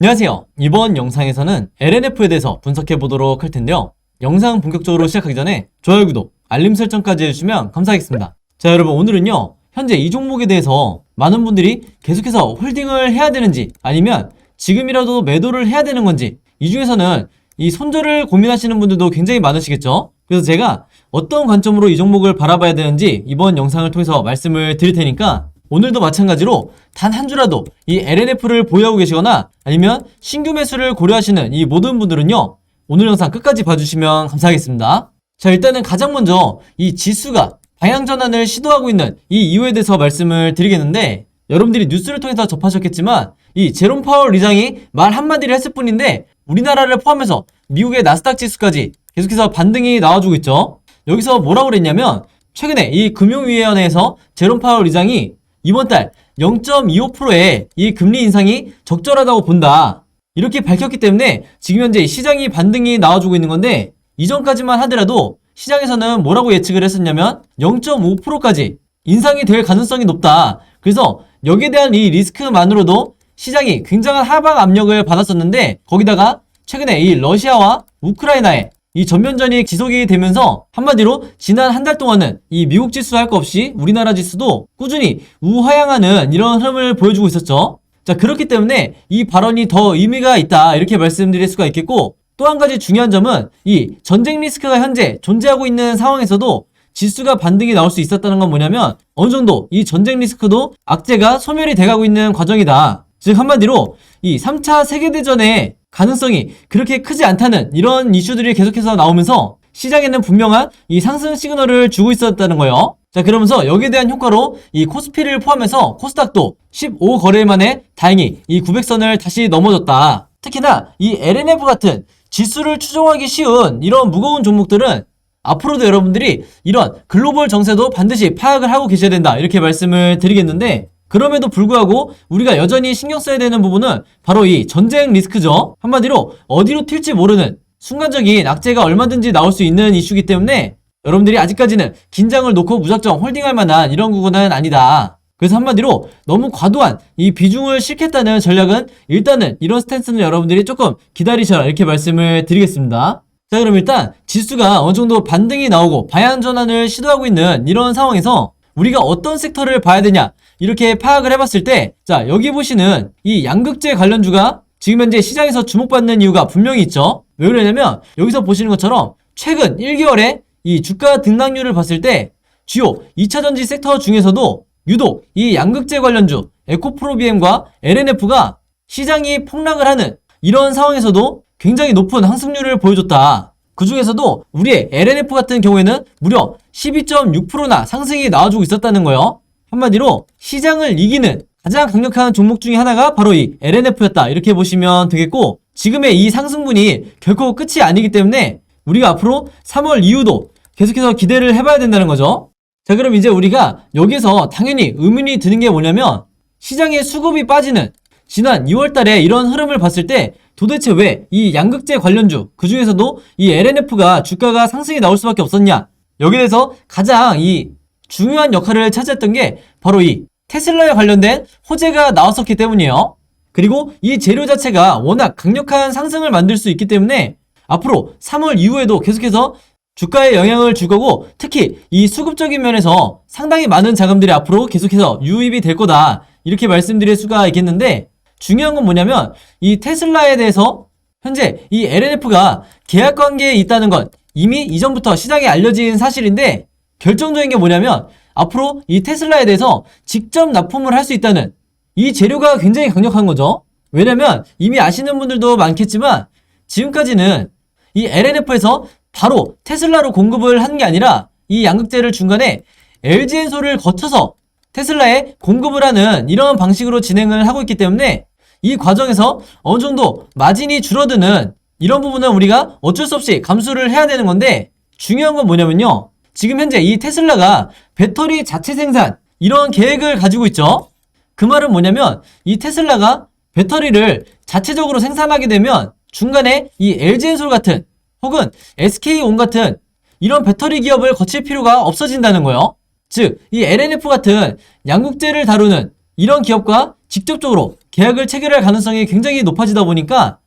안녕하세요. 이번 영상에서는 LNF에 대해서 분석해 보도록 할 텐데요. 영상 본격적으로 시작하기 전에 좋아요, 구독, 알림 설정까지 해주시면 감사하겠습니다. 자, 여러분, 오늘은요, 현재 이 종목에 대해서 많은 분들이 계속해서 홀딩을 해야 되는지 아니면 지금이라도 매도를 해야 되는 건지, 이 중에서는 이 손절을 고민하시는 분들도 굉장히 많으시겠죠? 그래서 제가 어떤 관점으로 이 종목을 바라봐야 되는지 이번 영상을 통해서 말씀을 드릴 테니까 오늘도 마찬가지로 단 한 주라도 이 LNF를 보유하고 계시거나 아니면 신규 매수를 고려하시는 이 모든 분들은요, 오늘 영상 끝까지 봐주시면 감사하겠습니다. 자, 일단은 가장 먼저 이 지수가 방향 전환을 시도하고 있는 이 이유에 대해서 말씀을 드리겠는데, 여러분들이 뉴스를 통해서 접하셨겠지만 이 제롬 파월 의장이 말 한마디를 했을 뿐인데 우리나라를 포함해서 미국의 나스닥 지수까지 계속해서 반등이 나와주고 있죠. 여기서 뭐라고 그랬냐면, 최근에 이 금융위원회에서 제롬 파월 의장이 이번 달 0.25%의 이 금리 인상이 적절하다고 본다, 이렇게 밝혔기 때문에 지금 현재 시장이 반등이 나와주고 있는 건데, 이전까지만 하더라도 시장에서는 뭐라고 예측을 했었냐면 0.5%까지 인상이 될 가능성이 높다. 그래서 여기에 대한 이 리스크만으로도 시장이 굉장한 하방 압력을 받았었는데, 거기다가 최근에 이 러시아와 우크라이나의 이 전면전이 지속이 되면서 한마디로 지난 한 달 동안은 이 미국 지수 할 거 없이 우리나라 지수도 꾸준히 우하향하는 이런 흐름을 보여주고 있었죠. 자, 그렇기 때문에 이 발언이 더 의미가 있다, 이렇게 말씀드릴 수가 있겠고, 또 한 가지 중요한 점은 이 전쟁 리스크가 현재 존재하고 있는 상황에서도 지수가 반등이 나올 수 있었다는 건 뭐냐면, 어느 정도 이 전쟁 리스크도 악재가 소멸이 돼가고 있는 과정이다. 즉 한마디로 이 3차 세계대전의 가능성이 그렇게 크지 않다는 이런 이슈들이 계속해서 나오면서 시장에는 분명한 이 상승 시그널을 주고 있었다는 거예요. 자, 그러면서 여기에 대한 효과로 이 코스피를 포함해서 코스닥도 15거래일 만에 다행히 이 900선을 다시 넘어졌다. 특히나 이 LNF 같은 지수를 추종하기 쉬운 이런 무거운 종목들은 앞으로도 여러분들이 이런 글로벌 정세도 반드시 파악을 하고 계셔야 된다, 이렇게 말씀을 드리겠는데, 그럼에도 불구하고 우리가 여전히 신경 써야 되는 부분은 바로 이 전쟁 리스크죠. 한마디로 어디로 튈지 모르는 순간적인 악재가 얼마든지 나올 수 있는 이슈이기 때문에 여러분들이 아직까지는 긴장을 놓고 무작정 홀딩할 만한 이런 구간은 아니다. 그래서 한마디로 너무 과도한 이 비중을 싫겠다는 전략은 일단은 이런 스탠스는 여러분들이 조금 기다리셔라, 이렇게 말씀을 드리겠습니다. 자, 그럼 일단 지수가 어느 정도 반등이 나오고 방향 전환을 시도하고 있는 이런 상황에서 우리가 어떤 섹터를 봐야 되냐, 이렇게 파악을 해봤을 때, 자, 여기 보시는 이 양극재 관련주가 지금 현재 시장에서 주목받는 이유가 분명히 있죠. 왜 그러냐면 여기서 보시는 것처럼 최근 1개월에 이 주가 등락률을 봤을 때 주요 2차전지 섹터 중에서도 유독 이 양극재 관련주 에코프로비엠과 LNF가 시장이 폭락을 하는 이런 상황에서도 굉장히 높은 상승률을 보여줬다. 그 중에서도 우리의 LNF 같은 경우에는 무려 12.6%나 상승이 나와주고 있었다는 거예요. 한마디로 시장을 이기는 가장 강력한 종목 중에 하나가 바로 이 LNF였다, 이렇게 보시면 되겠고, 지금의 이 상승분이 결코 끝이 아니기 때문에 우리가 앞으로 3월 이후도 계속해서 기대를 해봐야 된다는 거죠. 자, 그럼 이제 우리가 여기서 당연히 의문이 드는 게 뭐냐면, 시장의 수급이 빠지는 지난 2월 달에 이런 흐름을 봤을 때 도대체 왜 이 양극재 관련주, 그 중에서도 이 LNF가 주가가 상승이 나올 수밖에 없었냐? 여기에 대해서 가장 이 중요한 역할을 차지했던 게 바로 이 테슬라에 관련된 호재가 나왔었기 때문이에요. 그리고 이 재료 자체가 워낙 강력한 상승을 만들 수 있기 때문에 앞으로 3월 이후에도 계속해서 주가에 영향을 줄 거고, 특히 이 수급적인 면에서 상당히 많은 자금들이 앞으로 계속해서 유입이 될 거다, 이렇게 말씀드릴 수가 있겠는데, 중요한 건 뭐냐면 이 테슬라에 대해서 현재 이 LNF가 계약 관계에 있다는 건 이미 이전부터 시장에 알려진 사실인데, 결정적인 게 뭐냐면 앞으로 이 테슬라에 대해서 직접 납품을 할 수 있다는 이 재료가 굉장히 강력한 거죠. 왜냐면 이미 아시는 분들도 많겠지만 지금까지는 이 LNF에서 바로 테슬라로 공급을 하는 게 아니라 이 양극재를 중간에 LG엔솔을 거쳐서 테슬라에 공급을 하는 이런 방식으로 진행을 하고 있기 때문에 이 과정에서 어느 정도 마진이 줄어드는 이런 부분은 우리가 어쩔 수 없이 감수를 해야 되는 건데, 중요한 건 뭐냐면요, 지금 현재 이 테슬라가 배터리 자체 생산 이런 계획을 가지고 있죠. 그 말은 뭐냐면 이 테슬라가 배터리를 자체적으로 생산하게 되면 중간에 이 LG엔솔 같은 혹은 SK온 같은 이런 배터리 기업을 거칠 필요가 없어진다는 거예요. 즉, 이 LNF 같은 양극재를 다루는 이런 기업과 직접적으로 계약을 체결할 가능성이 굉장히 높아지다 보니까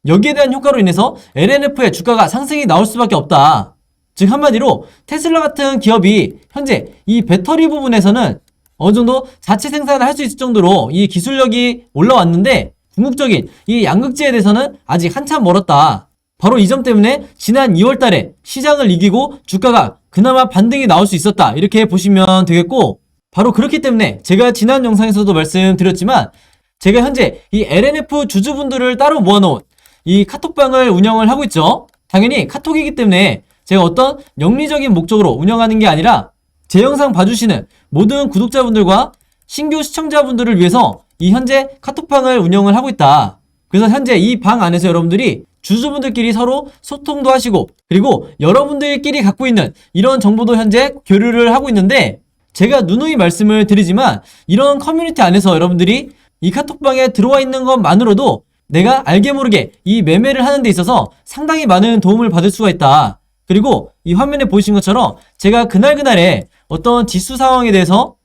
여기에 대한 효과로 인해서 LNF의 주가가 상승이 나올 수밖에 없다. 즉 한마디로 테슬라 같은 기업이 현재 이 배터리 부분에서는 어느 정도 자체 생산을 할 수 있을 정도로 이 기술력이 올라왔는데 궁극적인 이 양극재에 대해서는 아직 한참 멀었다. 바로 이 점 때문에 지난 2월 달에 시장을 이기고 주가가 그나마 반등이 나올 수 있었다. 이렇게 보시면 되겠고, 바로 그렇기 때문에 제가 지난 영상에서도 말씀드렸지만 제가 현재 이 LNF 주주분들을 따로 모아놓은 이 카톡방을 운영을 하고 있죠. 당연히 카톡이기 때문에 제가 어떤 영리적인 목적으로 운영하는 게 아니라 제 영상 봐주시는 모든 구독자분들과 신규 시청자분들을 위해서 이 현재 카톡방을 운영을 하고 있다. 그래서 현재 이 방 안에서 여러분들이 주주분들끼리 서로 소통도 하시고, 그리고 여러분들끼리 갖고 있는 이런 정보도 현재 교류를 하고 있는데, 제가 누누이 말씀을 드리지만 이런 커뮤니티 안에서 여러분들이 이 카톡방에 들어와 있는 것만으로도 내가 알게 모르게 이 매매를 하는 데 있어서 상당히 많은 도움을 받을 수가 있다. 그리고 이 화면에 보이신 것처럼 제가 그날그날의 어떤 지수 상황에 대해서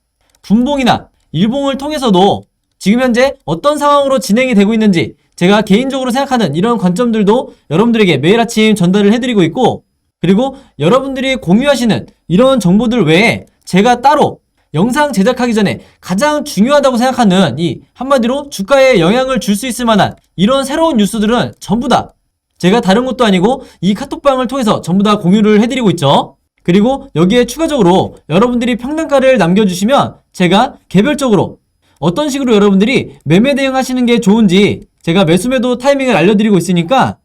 분봉이나 일봉을 통해서도 지금 현재 어떤 상황으로 진행이 되고 있는지 제가 개인적으로 생각하는 이런 관점들도 여러분들에게 매일 아침 전달을 해드리고 있고, 그리고 여러분들이 공유하시는 이런 정보들 외에 제가 따로 영상 제작하기 전에 가장 중요하다고 생각하는 이 한마디로 주가에 영향을 줄 수 있을 만한 이런 새로운 뉴스들은 전부 다 제가 다른 것도 아니고 이 카톡방을 통해서 전부 다 공유를 해드리고 있죠. 그리고 여기에 추가적으로 여러분들이 평단가를 남겨주시면 제가 개별적으로 어떤 식으로 여러분들이 매매 대응하시는 게 좋은지 제가 매수매도 타이밍을 알려드리고 있으니까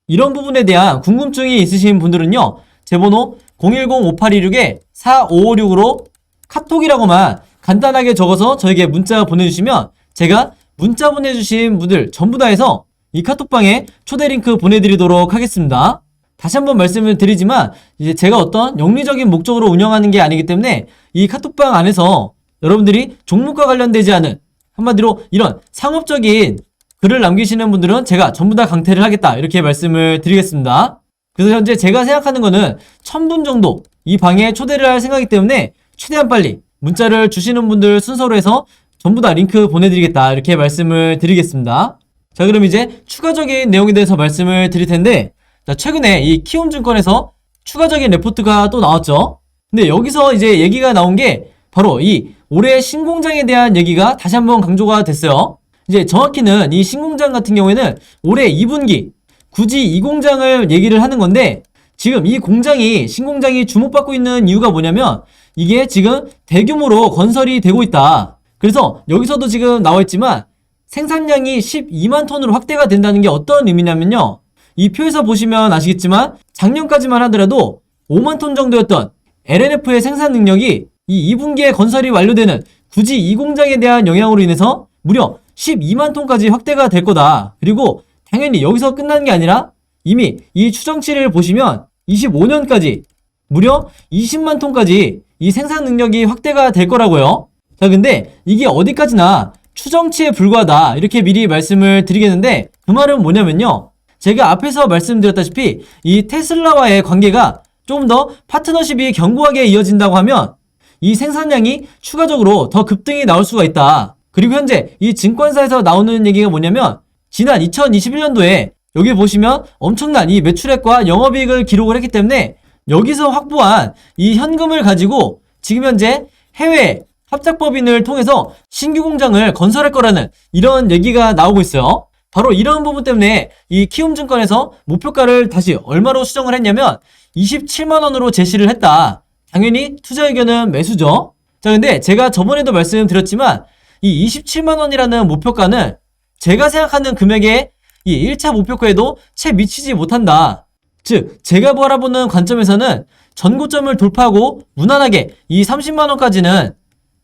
이런 부분에 대한 궁금증이 있으신 분들은요, 제 번호 010-5826-4556으로 카톡이라고만 간단하게 적어서 저에게 문자 보내주시면 제가 문자 보내주신 분들 전부 다 해서 이 카톡방에 초대 링크 보내드리도록 하겠습니다. 다시 한번 말씀을 드리지만 이제 제가 어떤 영리적인 목적으로 운영하는 게 아니기 때문에 이 카톡방 안에서 여러분들이 종목과 관련되지 않은 한마디로 이런 상업적인 글을 남기시는 분들은 제가 전부 다 강퇴를 하겠다, 이렇게 말씀을 드리겠습니다. 그래서 현재 제가 생각하는 거는 1000분 정도 이 방에 초대를 할 생각이기 때문에 최대한 빨리 문자를 주시는 분들 순서로 해서 전부 다 링크 보내드리겠다, 이렇게 말씀을 드리겠습니다. 자, 그럼 이제 추가적인 내용에 대해서 말씀을 드릴 텐데, 자, 최근에 이 키움증권에서 추가적인 레포트가 또 나왔죠. 근데 여기서 이제 얘기가 나온 게 바로 이 올해 신공장에 대한 얘기가 다시 한번 강조가 됐어요. 이제 정확히는 이 신공장 같은 경우에는 올해 2분기 굳이 이 공장을 얘기를 하는 건데, 지금 이 공장이 신공장이 주목받고 있는 이유가 뭐냐면 이게 지금 대규모로 건설이 되고 있다. 그래서 여기서도 지금 나와 있지만 생산량이 12만 톤으로 확대가 된다는 게 어떤 의미냐면요, 이 표에서 보시면 아시겠지만 작년까지만 하더라도 5만 톤 정도였던 LNF의 생산 능력이 이 2분기에 건설이 완료되는 굳이 이 공장에 대한 영향으로 인해서 무려 12만 톤까지 확대가 될 거다. 그리고 당연히 여기서 끝나는 게 아니라 이미 이 추정치를 보시면 25년까지 무려 20만 톤까지 이 생산 능력이 확대가 될 거라고요. 자, 근데 이게 어디까지나 추정치에 불과하다, 이렇게 미리 말씀을 드리겠는데, 그 말은 뭐냐면요, 제가 앞에서 말씀드렸다시피 이 테슬라와의 관계가 좀 더 파트너십이 견고하게 이어진다고 하면 이 생산량이 추가적으로 더 급등이 나올 수가 있다. 그리고 현재 이 증권사에서 나오는 얘기가 뭐냐면 지난 2021년도에 여기 보시면 엄청난 이 매출액과 영업이익을 기록을 했기 때문에 여기서 확보한 이 현금을 가지고 지금 현재 해외 합작법인을 통해서 신규 공장을 건설할 거라는 이런 얘기가 나오고 있어요. 바로 이런 부분 때문에 이 키움증권에서 목표가를 다시 얼마로 수정을 했냐면 27만원으로 제시를 했다. 당연히 투자 의견은 매수죠. 자, 근데 제가 저번에도 말씀드렸지만 이 27만원이라는 목표가는 제가 생각하는 금액의 이 1차 목표가에도 채 미치지 못한다. 즉 제가 바라보는 관점에서는 전고점을 돌파하고 무난하게 이 30만원까지는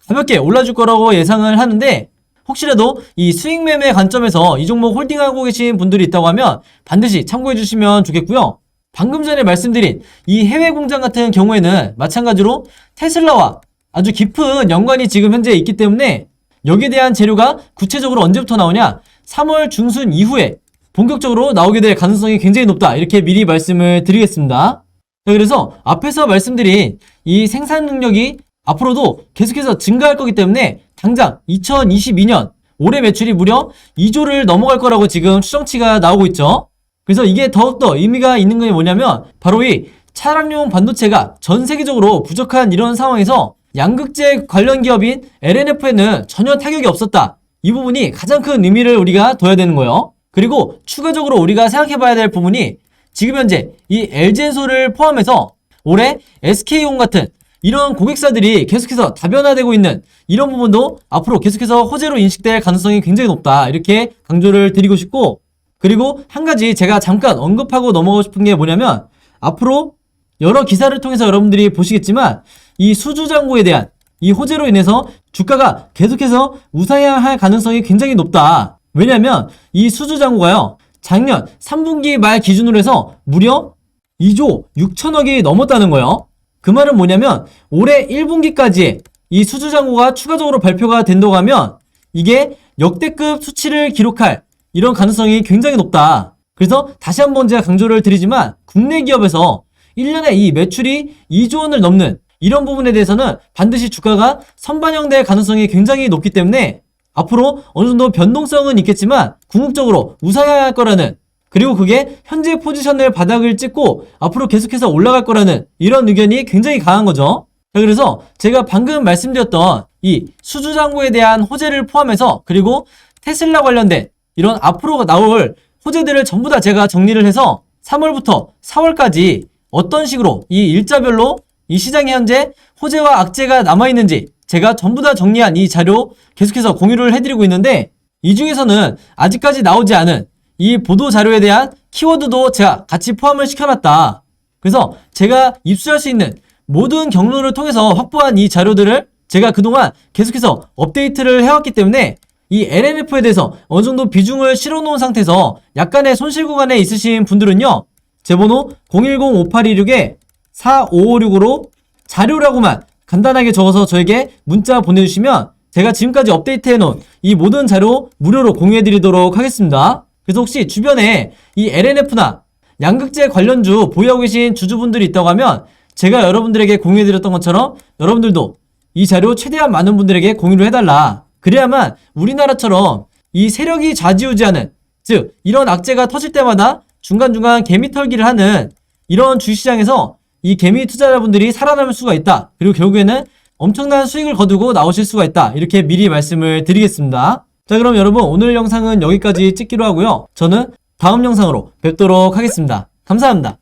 가볍게 올라줄 거라고 예상을 하는데, 혹시라도 이 수익 매매 관점에서 이 종목 홀딩하고 계신 분들이 있다고 하면 반드시 참고해 주시면 좋겠고요. 방금 전에 말씀드린 이 해외 공장 같은 경우에는 마찬가지로 테슬라와 아주 깊은 연관이 지금 현재 있기 때문에 여기에 대한 재료가 구체적으로 언제부터 나오냐, 3월 중순 이후에 본격적으로 나오게 될 가능성이 굉장히 높다, 이렇게 미리 말씀을 드리겠습니다. 자, 그래서 앞에서 말씀드린 이 생산 능력이 앞으로도 계속해서 증가할 거기 때문에 당장 2022년 올해 매출이 무려 2조를 넘어갈 거라고 지금 추정치가 나오고 있죠. 그래서 이게 더욱더 의미가 있는 게 뭐냐면 바로 이 차량용 반도체가 전 세계적으로 부족한 이런 상황에서 양극재 관련 기업인 LNF에는 전혀 타격이 없었다. 이 부분이 가장 큰 의미를 우리가 둬야 되는 거예요. 그리고 추가적으로 우리가 생각해 봐야 될 부분이 지금 현재 이 LG엔솔을 포함해서 올해 SK온 같은 이런 고객사들이 계속해서 다변화되고 있는 이런 부분도 앞으로 계속해서 호재로 인식될 가능성이 굉장히 높다. 이렇게 강조를 드리고 싶고, 그리고 한 가지 제가 잠깐 언급하고 넘어가고 싶은 게 뭐냐면 앞으로 여러 기사를 통해서 여러분들이 보시겠지만 이 수주장고에 대한 이 호재로 인해서 주가가 계속해서 우상향할 가능성이 굉장히 높다. 왜냐면 이 수주장고가요, 작년 3분기 말 기준으로 해서 무려 2조 6천억이 넘었다는 거예요. 그 말은 뭐냐면 올해 1분기까지의 이 수주장고가 추가적으로 발표가 된다고 하면 이게 역대급 수치를 기록할 이런 가능성이 굉장히 높다. 그래서 다시 한번 제가 강조를 드리지만 국내 기업에서 1년에 이 매출이 2조 원을 넘는 이런 부분에 대해서는 반드시 주가가 선반영될 가능성이 굉장히 높기 때문에 앞으로 어느 정도 변동성은 있겠지만 궁극적으로 우상향할 거라는, 그리고 그게 현재 포지션을 바닥을 찍고 앞으로 계속해서 올라갈 거라는 이런 의견이 굉장히 강한 거죠. 자, 그래서 제가 방금 말씀드렸던 이 수주장고에 대한 호재를 포함해서 그리고 테슬라 관련된 이런 앞으로 나올 호재들을 전부 다 제가 정리를 해서 3월부터 4월까지 어떤 식으로 이 일자별로 이 시장에 현재 호재와 악재가 남아있는지 제가 전부 다 정리한 이 자료 계속해서 공유를 해드리고 있는데, 이 중에서는 아직까지 나오지 않은 이 보도 자료에 대한 키워드도 제가 같이 포함을 시켜놨다. 그래서 제가 입수할 수 있는 모든 경로를 통해서 확보한 이 자료들을 제가 그동안 계속해서 업데이트를 해왔기 때문에 이 LNF에 대해서 어느 정도 비중을 실어놓은 상태에서 약간의 손실 구간에 있으신 분들은요, 제 번호 010-5826-45565로 자료라고만 간단하게 적어서 저에게 문자 보내주시면 제가 지금까지 업데이트해놓은 이 모든 자료 무료로 공유해드리도록 하겠습니다. 그래서 혹시 주변에 이 LNF나 양극재 관련주 보유하고 계신 주주분들이 있다고 하면 제가 여러분들에게 공유해드렸던 것처럼 여러분들도 이 자료 최대한 많은 분들에게 공유를 해달라. 그래야만 우리나라처럼 이 세력이 좌지우지하는, 즉 이런 악재가 터질 때마다 중간중간 개미 털기를 하는 이런 주식시장에서 이 개미 투자자분들이 살아남을 수가 있다. 그리고 결국에는 엄청난 수익을 거두고 나오실 수가 있다. 이렇게 미리 말씀을 드리겠습니다. 자, 그럼 여러분 오늘 영상은 여기까지 찍기로 하고요. 저는 다음 영상으로 뵙도록 하겠습니다. 감사합니다.